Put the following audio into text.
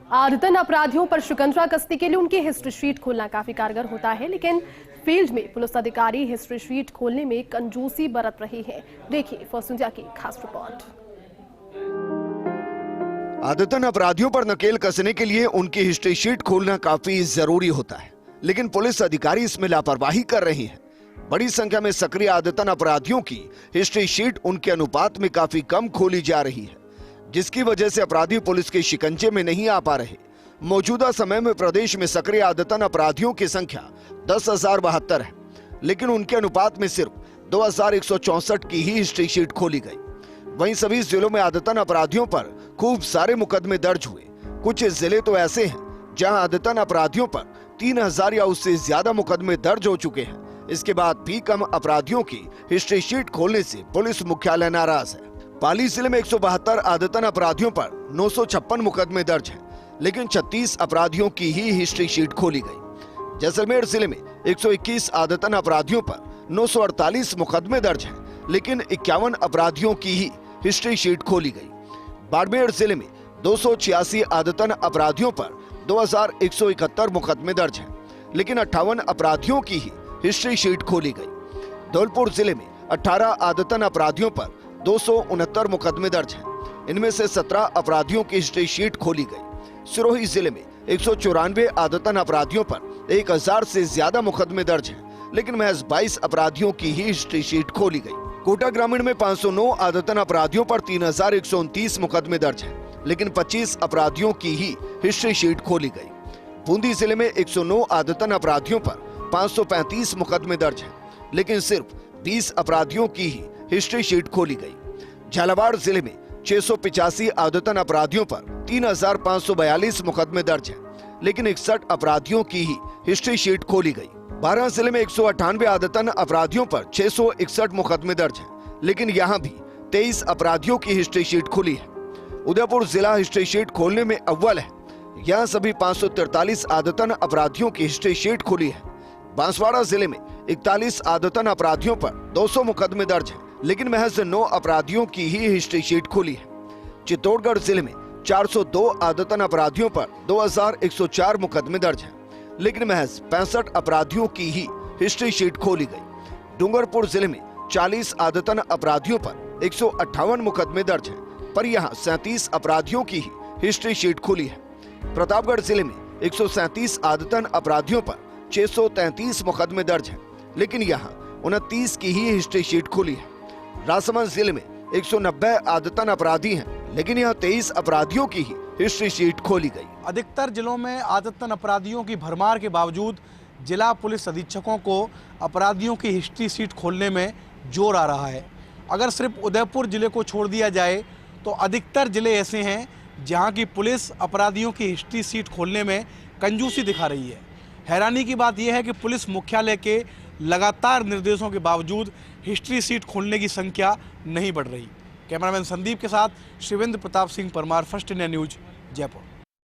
आदतन अपराधियों पर शिकंजा कसने के लिए उनकी हिस्ट्री शीट खोलना काफी कारगर होता है, लेकिन फील्ड में पुलिस अधिकारी हिस्ट्री शीट खोलने में कंजूसी बरत रहे हैं। देखिए फर्स्ट इंडिया की खास रिपोर्ट। आदतन अपराधियों पर नकेल कसने के लिए उनकी हिस्ट्री शीट खोलना काफी जरूरी होता है, लेकिन पुलिस अधिकारी इसमें लापरवाही कर रही हैं। बड़ी संख्या में सक्रिय आदतन अपराधियों की हिस्ट्री शीट उनके अनुपात में काफी कम खोली जा रही है, जिसकी वजह से अपराधी पुलिस के शिकंजे में नहीं आ पा रहे। मौजूदा समय में प्रदेश में सक्रिय आदतन अपराधियों की संख्या 10,072 है, लेकिन उनके अनुपात में सिर्फ 2,164 की ही हिस्ट्री शीट खोली गई। वहीं सभी जिलों में आदतन अपराधियों पर खूब सारे मुकदमे दर्ज हुए। कुछ जिले तो ऐसे हैं जहां आदतन अपराधियों पर 3,000 या उससे ज्यादा मुकदमे दर्ज हो चुके हैं। इसके बाद भी कम अपराधियों की हिस्ट्री शीट खोलने से पुलिस मुख्यालय नाराज है। पाली जिले में 172 आदतन अपराधियों पर 956 मुकदमे दर्ज हैं, लेकिन 36 अपराधियों की ही हिस्ट्री शीट खोली गई। जैसलमेर जिले में 121 आदतन अपराधियों पर 948 मुकदमे दर्ज हैं, लेकिन 51 अपराधियों की ही हिस्ट्री शीट खोली गई। बाड़मेर जिले में 286 आदतन अपराधियों पर 2,171 मुकदमे दर्ज हैं, लेकिन 58 अपराधियों की ही हिस्ट्री शीट खोली गई। धौलपुर जिले में 18 आदतन अपराधियों पर 269 मुकदमे दर्ज हैं, इनमें से 17 अपराधियों की हिस्ट्री शीट खोली गई। सिरोही जिले में 194 आदतन अपराधियों पर 1,000 से ज्यादा मुकदमे दर्ज हैं, लेकिन महज 22 अपराधियों की ही हिस्ट्री शीट खोली गई। कोटा ग्रामीण में 509 आदतन अपराधियों पर 3,129 मुकदमे दर्ज हैं, लेकिन 25 अपराधियों की ही हिस्ट्री शीट खोली गई। बूंदी जिले में 109 आदतन अपराधियों पर 535 मुकदमे दर्ज हैं, लेकिन सिर्फ 20 अपराधियों की ही हिस्ट्री शीट खोली गई। झालावाड़ जिले में 685 आदतन अपराधियों पर 3,542 मुकदमे दर्ज हैं, लेकिन 61 अपराधियों की ही हिस्ट्री शीट खोली गई। 12 जिले में 198 आदतन अपराधियों पर 661 मुकदमे दर्ज हैं, लेकिन यहाँ भी 23 अपराधियों की हिस्ट्री शीट खुली है। उदयपुर जिला हिस्ट्री शीट खोलने में अव्वल है, यहाँ सभी 543 आदतन अपराधियों की हिस्ट्री शीट खुली है। बांसवाड़ा जिले में 41 आदतन अपराधियों पर 200 मुकदमे दर्ज हैं, लेकिन महज 9 अपराधियों की ही हिस्ट्री शीट खुली है। चित्तौड़गढ़ जिले में 402 आदतन अपराधियों पर 2,104 मुकदमे दर्ज हैं, लेकिन महज 65 अपराधियों की ही हिस्ट्री शीट खोली गई। डूंगरपुर जिले में 40 आदतन अपराधियों पर 158 मुकदमे दर्ज हैं, पर यहाँ 37 अपराधियों की ही हिस्ट्री शीट खुली है। प्रतापगढ़ जिले में 137 आदतन अपराधियों पर 633 मुकदमे दर्ज हैं, लेकिन यहाँ 29 की ही हिस्ट्री शीट खुली है। राजसमंद जिले में 190 आदतन अपराधी हैं, लेकिन यहाँ 23 अपराधियों की ही हिस्ट्री शीट खोली गई। अधिकतर जिलों में आदतन अपराधियों की भरमार के बावजूद जिला पुलिस अधीक्षकों को अपराधियों की हिस्ट्री शीट खोलने में जोर आ रहा है। अगर सिर्फ उदयपुर जिले को छोड़ दिया जाए तो अधिकतर जिले ऐसे हैं जहां की पुलिस अपराधियों की हिस्ट्री शीट खोलने में कंजूसी दिखा रही है। हैरानी की बात यह है कि पुलिस मुख्यालय के लगातार निर्देशों के बावजूद हिस्ट्री शीट खोलने की संख्या नहीं बढ़ रही। कैमरामैन संदीप के साथ Shivendra Pratap Singh Parmar, first India news, Jaipur.